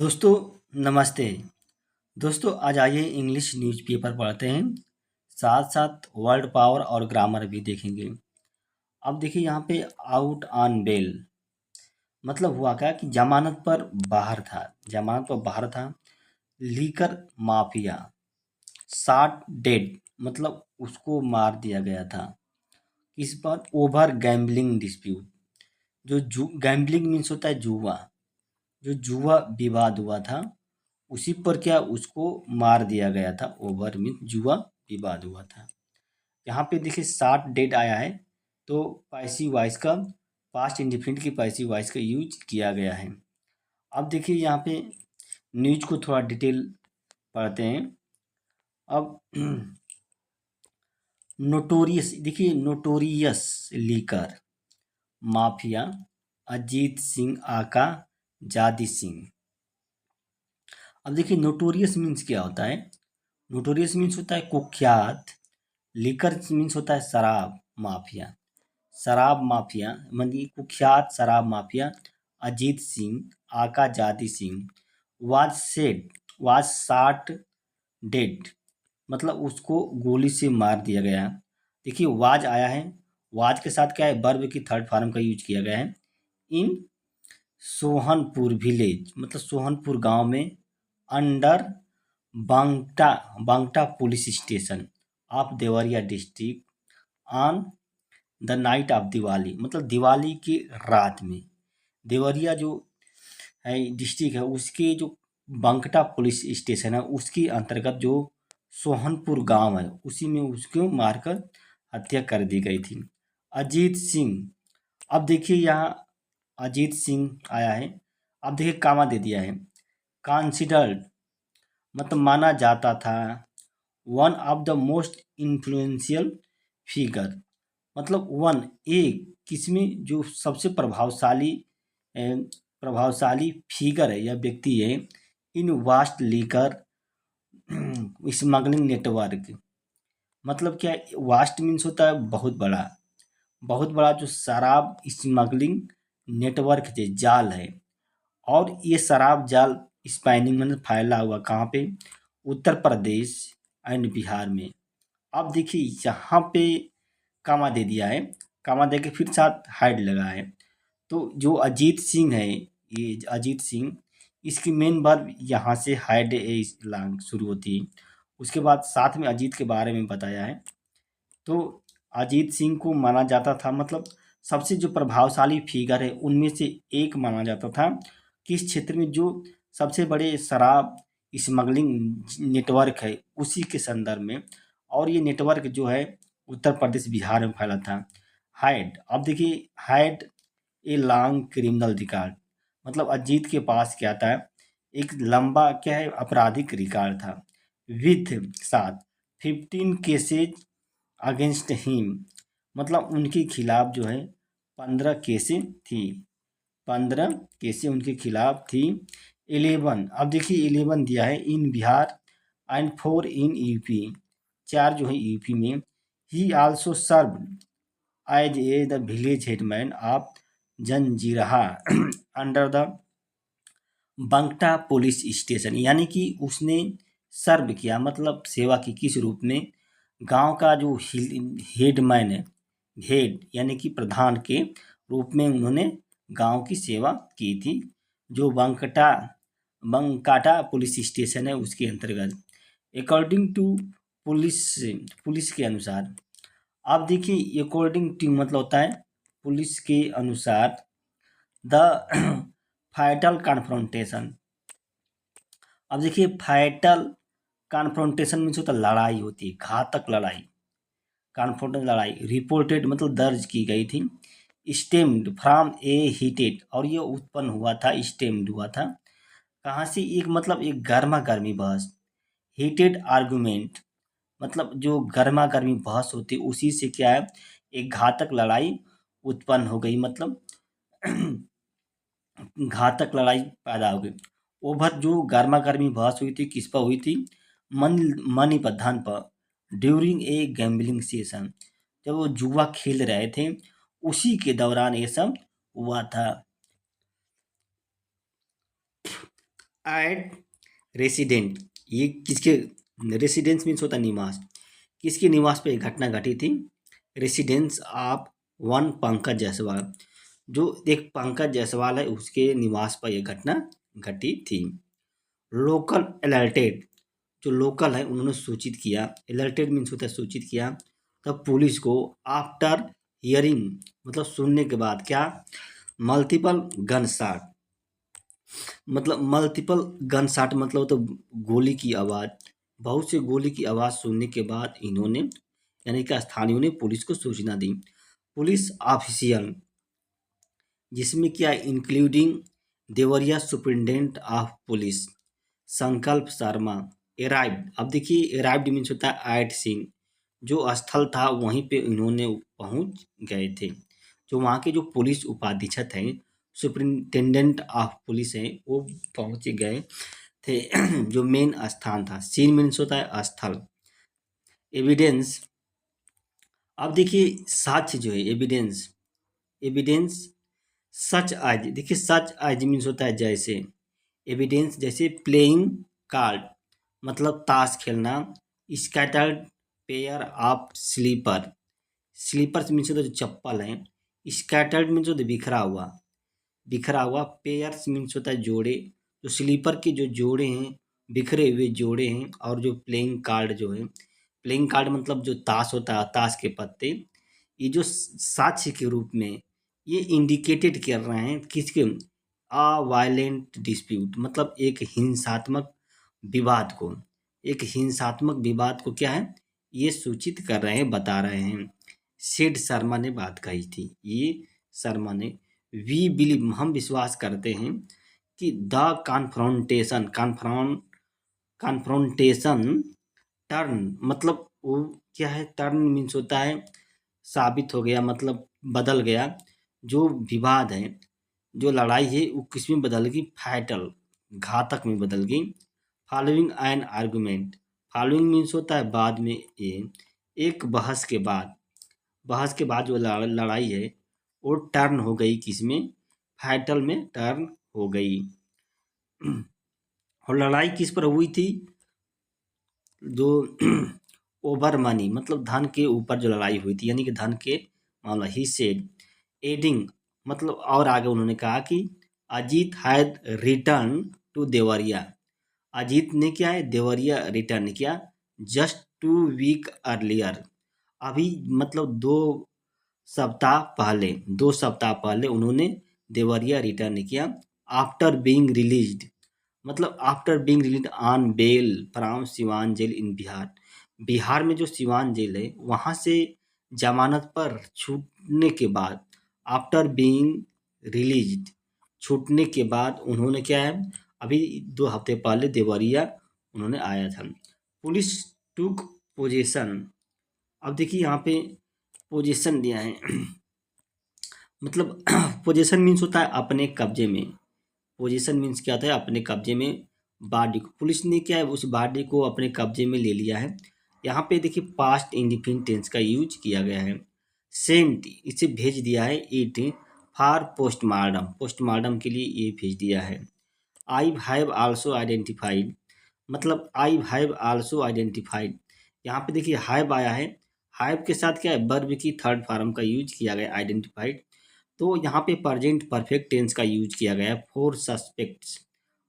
दोस्तों नमस्ते। दोस्तों आज आइए इंग्लिश न्यूज़पेपर पढ़ते हैं, साथ साथ वर्ड पावर और ग्रामर भी देखेंगे। अब देखिए यहाँ पे आउट ऑन बेल मतलब हुआ क्या कि जमानत पर बाहर था। लीकर माफिया शॉट डेड मतलब उसको मार दिया गया था। इस पर ओवर गैम्बलिंग डिस्प्यूट जो गैम्बलिंग मीन्स होता है जुआ, जो जुआ विवाद हुआ था उसी पर क्या उसको मार दिया गया था। ओवर मीन जुआ विवाद हुआ था। यहाँ पे देखिए शॉट डेड आया है तो पैसिव वॉइस का पास्ट इंडिफिनिट की पैसिव वॉइस का यूज किया गया है। अब देखिए यहाँ पे न्यूज को थोड़ा डिटेल पढ़ते हैं। अब notorious liquor mafia Ajit Singh आका जादी सिंह। अब देखिए नोटोरियस मीन्स क्या होता है। नोटोरियस मीन्स होता है कुख्यात। लीकर मीन्स होता है शराब माफिया। शराब माफिया मतलब कुख्यात शराब माफिया अजीत सिंह आका जादी सिंह वाज शॉट डेड मतलब उसको गोली से मार दिया गया। देखिए वाज आया है, वाज के साथ क्या है वर्ब की थर्ड फॉर्म का यूज किया गया है। इन सोहनपुर विलेज मतलब सोहनपुर गांव में under Bangta Bangta police station of Deoria district on the night of Diwali मतलब दिवाली की रात में। देवरिया जो है डिस्ट्रिक्ट है उसके जो बांगटा पुलिस स्टेशन है उसके अंतर्गत जो सोहनपुर गांव है उसी में उसको मारकर हत्या कर दी गई थी। अजीत सिंह, अब देखिए यहाँ अजीत सिंह आया है। अब देखिए कामा दे दिया है। कंसिडर्ड मतलब माना जाता था। One of the most influential figure मतलब वन एक किसमें जो सबसे प्रभावशाली फिगर है या व्यक्ति है इन वास्ट लीकर स्मगलिंग नेटवर्क। मतलब क्या वास्ट मीन्स होता है बहुत बड़ा जो शराब स्मगलिंग नेटवर्क है जाल है। और ये शराब जाल स्पाइनिंग मतलब फैला हुआ कहाँ पे, उत्तर प्रदेश एंड बिहार में। अब देखिए यहाँ पे कामा दे दिया है, कामा दे के फिर साथ हाइड लगा है। तो जो अजीत सिंह है ये अजीत सिंह इसकी मेन वर्ब यहाँ से हाइड ए लांग शुरू होती है। उसके बाद साथ में अजीत के बारे में बताया है। तो अजीत सिंह को माना जाता था मतलब सबसे जो प्रभावशाली फिगर है उनमें से एक माना जाता था किस क्षेत्र में जो सबसे बड़े शराब स्मगलिंग नेटवर्क है उसी के संदर्भ में। और ये नेटवर्क जो है उत्तर प्रदेश बिहार में फैला था। हाइड, अब देखिए hide a long criminal record मतलब अजीत के पास क्या था एक लंबा क्या है आपराधिक रिकॉर्ड था। विथ साथ 15 केसेज अगेंस्ट हिम मतलब उनके खिलाफ जो है 15 केसें थी। 15 केसें उनके खिलाफ थी। 11, अब देखिए 11 दिया है in Bihar and 4 in UP, 4 जो है यूपी में। He also serve as a the village headman of Janjirha under the Bangta police station यानी कि उसने सर्व किया मतलब सेवा की किस रूप में, गांव का जो हेडमैन है, हेड यानी कि प्रधान के रूप में उन्होंने गांव की सेवा की थी जो बंकाटा पुलिस स्टेशन है उसके अंतर्गत। अकॉर्डिंग टू पुलिस पुलिस के अनुसार, आप देखिए अकॉर्डिंग टू मतलब होता है पुलिस के अनुसार। द फाइटल कन्फ्रंटेशन, अब देखिए फाइटल कन्फ्रंटेशन मीन्स होता है लड़ाई होती है, घातक लड़ाई। कन्फ्रंटेशन लड़ाई रिपोर्टेड मतलब दर्ज की गई थी। स्टेम्ड फ्रॉम ए हीटेड और ये उत्पन्न हुआ था, स्टेम्ड हुआ था कहाँ से, एक मतलब एक गर्मा गर्मी बहस। हीटेड आर्गुमेंट मतलब जो गर्मा गर्मी बहस होती है उसी से क्या है एक घातक लड़ाई उत्पन्न हो गई मतलब घातक लड़ाई पैदा हो गई। ओवर जो गर्मा गर्मी बहस हुई थी किस पर हुई थी, मनी पर धन पर। ड्यूरिंग ए गैम्बलिंग सेशन जब वो जुआ खेल रहे थे उसी के दौरान ये सब हुआ था। एट रेसिडेंट, ये किसके, रेसिडेंस मीन्स होता है निवास, किसके निवास पे ये घटना घटी थी, residence of one Pankaj Jaiswal, जो एक पंकज जायसवाल है उसके निवास पर यह घटना घटी थी। लोकल अलर्टेड, जो लोकल है उन्होंने सूचित किया, अलर्टेड मीन्स होता है सूचित किया, तब पुलिस को आफ्टर हियरिंग, मतलब सुनने के बाद क्या, मल्टीपल गन शॉट, मतलब मल्टीपल गन शॉट मतलब तो गोली की आवाज़, बहुत से गोली की आवाज़ सुनने के बाद इन्होंने यानी कि स्थानीयों ने पुलिस को सूचना दी। पुलिस ऑफिशियल, जिसमें क्या including Deoria superintendent of police संकल्प शर्मा अराइव्ड। अब देखिए अराइव्ड मीन्स होता है एट सीन, जो स्थल था वहीं पे इन्होंने पहुंच गए थे। जो वहाँ के जो पुलिस उपाधीक्षक हैं, सुपरिटेंडेंट ऑफ पुलिस हैं, वो पहुंच गए थे जो मेन स्थान था। सीन मीन्स होता है स्थल। एविडेंस, अब देखिए साक्ष्य जो है एविडेंस, एविडेंस सच आज, देखिए सच आज मीन्स होता है जैसे, एविडेंस जैसे प्लेइंग कार्ड मतलब ताश खेलना, scattered pair of sleeper, sleepers means होता है जो चप्पल है, स्कैटर्ड मीन्स होता है बिखरा हुआ, बिखरा हुआ, पेयर्स मीन्स होता है जोड़े, जो स्लीपर के जो जोड़े हैं, बिखरे हुए जोड़े हैं, और जो प्लेइंग कार्ड जो है, प्लेइंग कार्ड मतलब जो ताश होता है, ताश के पत्ते, ये जो साक्ष्य के रूप में ये इंडिकेटेड कर रहे हैं किसके, अ वायलेंट डिस्प्यूट, मतलब एक हिंसात्मक विवाद को, एक हिंसात्मक विवाद को क्या है ये सूचित कर रहे हैं, बता रहे हैं। सेड शर्मा ने बात कही थी, ये शर्मा ने, वी बिलीव हम विश्वास करते हैं कि द कॉन्फ्रोंटेशन, कॉन्फ्रोंटेशन टर्न मतलब वो क्या है, टर्न मीन्स होता है साबित हो गया, मतलब बदल गया, जो विवाद है, जो लड़ाई है वो किस में बदल गई, फैटल, घातक में बदल गई। Following an argument, following means होता है बाद में, ये एक बहस के बाद, बहस के बाद जो लड़ाई है वो टर्न हो गई किस में, फैटल में टर्न हो गई। और लड़ाई किस पर हुई थी, जो ओवर मनी मतलब धन के ऊपर जो लड़ाई हुई थी, यानी कि धन के मामला। ही सेड एडिंग, मतलब और आगे उन्होंने कहा कि Ajit had return to Deoria, Ajit ने क्या है देवरिया रिटर्न किया, जस्ट 2 वीक अर्लियर, अभी मतलब 2 सप्ताह पहले उन्होंने देवरिया रिटर्न किया। आफ्टर बीइंग रिलीज्ड, मतलब after being release on bail from Siwan jail in Bihar, Bihar में जो सिवान जेल है वहाँ से जमानत पर छूटने के बाद, आफ्टर बीइंग रिलीज्ड, छूटने के बाद उन्होंने क्या है अभी 2 हफ्ते पहले देवरिया उन्होंने आया था। पुलिस टुक पोजीशन, अब देखिए यहाँ पे पोजीशन दिया है मतलब पोजीशन मीन्स होता है अपने कब्जे में, पोजीशन मीन्स क्या होता है अपने कब्जे में, बॉडी को पुलिस ने क्या है उस बॉडी को अपने कब्जे में ले लिया है। यहाँ पे देखिए पास्ट इंडिफिनिट टेंस का यूज किया गया है। सेंट, इसे भेज दिया है, इट फॉर पोस्टमार्टम, पोस्टमार्टम के लिए ये भेज दिया है। आई हैव आल्सो आइडेंटिफाइड, मतलब आई हैव आल्सो आइडेंटिफाइड, यहाँ पे देखिए हैव आया है, हैव के साथ क्या है वर्ब की थर्ड फॉर्म का यूज किया गया आइडेंटिफाइड, तो यहाँ पे प्रेजेंट परफेक्ट टेंस का यूज किया गया है फॉर सस्पेक्ट्स।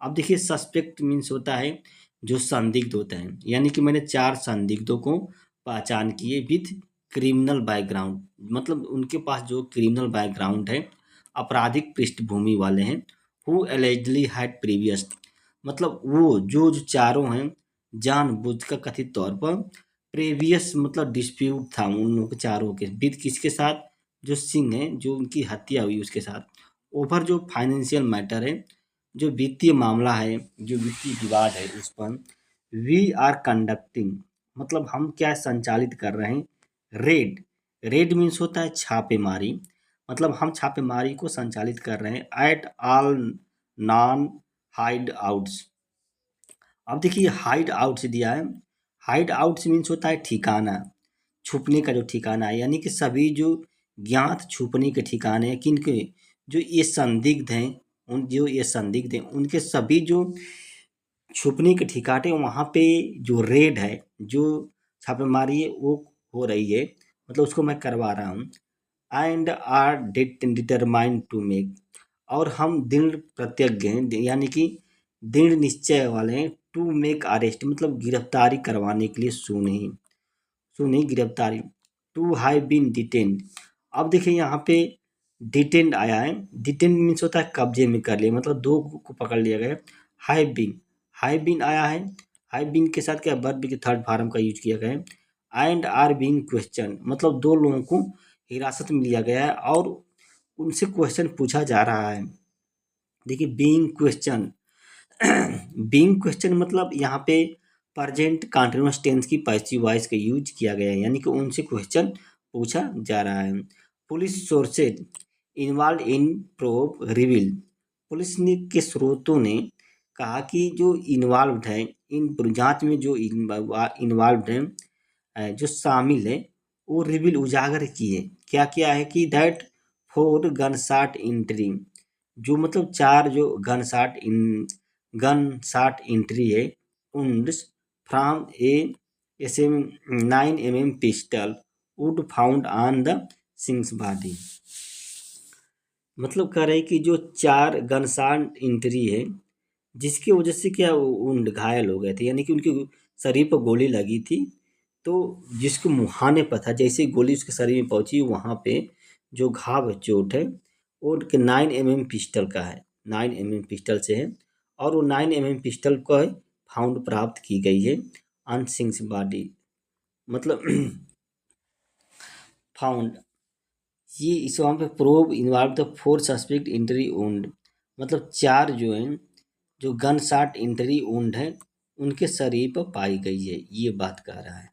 अब देखिए सस्पेक्ट मीन्स होता है जो संदिग्ध होते हैं, यानी कि मैंने 4 संदिग्धों को पहचान किए विथ क्रिमिनल बैकग्राउंड, मतलब उनके पास जो क्रिमिनल बैकग्राउंड है, आपराधिक पृष्ठभूमि वाले हैं। हु एलिजिडली हैड प्रीवियस, मतलब वो जो चारों हैं जानबूझकर कथित तौर पर प्रीवियस मतलब डिस्प्यूट था उन लोग चारों के विद किसके साथ, जो सिंह है जो उनकी हत्या हुई उसके साथ, ओवर जो फाइनेंशियल मैटर है, जो वित्तीय मामला है, जो वित्तीय विवाद है उस पर। वी आर कंडक्टिंग, मतलब हम क्या संचालित कर रहे हैं, रेड, रेड मीन्स होता है छापेमारी, मतलब हम छापेमारी को संचालित कर रहे हैं at all non hide outs. अब देखिए हाइड आउट्स दिया है, हाइड आउट्स मीन्स होता है ठिकाना, छुपने का जो ठिकाना है, यानी कि सभी जो ज्ञात छुपने के ठिकाने हैं किनके, जो ये संदिग्ध हैं उन जो ये संदिग्ध हैं उनके सभी जो छुपने के ठिकाने वहाँ पे जो रेड है, जो छापेमारी है वो हो रही है, मतलब उसको मैं करवा रहा हूँ। And are determined to make, और हम दृढ़ प्रतिज्ञ हैं, यानी कि दृढ़ निश्चय वाले हैं, टू मेक अरेस्ट मतलब गिरफ्तारी करवाने के लिए, सुनी गिरफ्तारी, टू हैव बीन डिटेन्ड। अब देखिए यहाँ पे डिटेन्ड आया है, डिटेन्ड मीन्स होता है कब्जे में कर लिया, मतलब दो को पकड़ लिया गया। हैव बीन आया है, हैव बीन के साथ क्या वर्ब के थर्ड फॉर्म का यूज किया गया है। एंड आर बीइंग क्वेश्चन मतलब दो लोगों को हिरासत में लिया गया है और उनसे क्वेश्चन पूछा जा रहा है। देखिए बीइंग क्वेश्चन, बीइंग क्वेश्चन मतलब यहाँ पे प्रेजेंट कंटीन्यूअस टेंस की पैसिव वॉइस का यूज किया गया है, यानी कि उनसे क्वेश्चन पूछा जा रहा है। Police sources involve in probe reveal, police ने के स्रोतों ने कहा कि जो इन्वॉल्व्ड है इन जांच में, जो इन्वॉल्व्ड है, जो शामिल है, वो रिवील उजागर किए, क्या किया है कि that four gun shot entry, जो मतलब चार जो गन शॉट एंट्री है wound from a SM 9mm pistol would found on the Singh's body. मतलब कह रहे कि जो चार गन शॉट एंट्री है जिसकी वजह से क्या उन घायल हो गए थे, यानी कि उनके शरीर पर गोली लगी थी, तो जिसको मुहाने पर था, जैसे ही गोली उसके शरीर में पहुंची वहाँ पे जो घाव चोट है वो उनके 9mm पिस्टल का है, 9mm पिस्टल से है, और वो 9mm पिस्टल को फाउंड प्राप्त की गई है ऑन सिंग्स बॉडी, मतलब फाउंड, ये इस वहाँ पे probe involve the four suspect entry owned, मतलब चार जो हैं जो गन शॉट इंट्री ओन्ड है उनके शरीर पर पाई गई है, ये बात कह रहा है।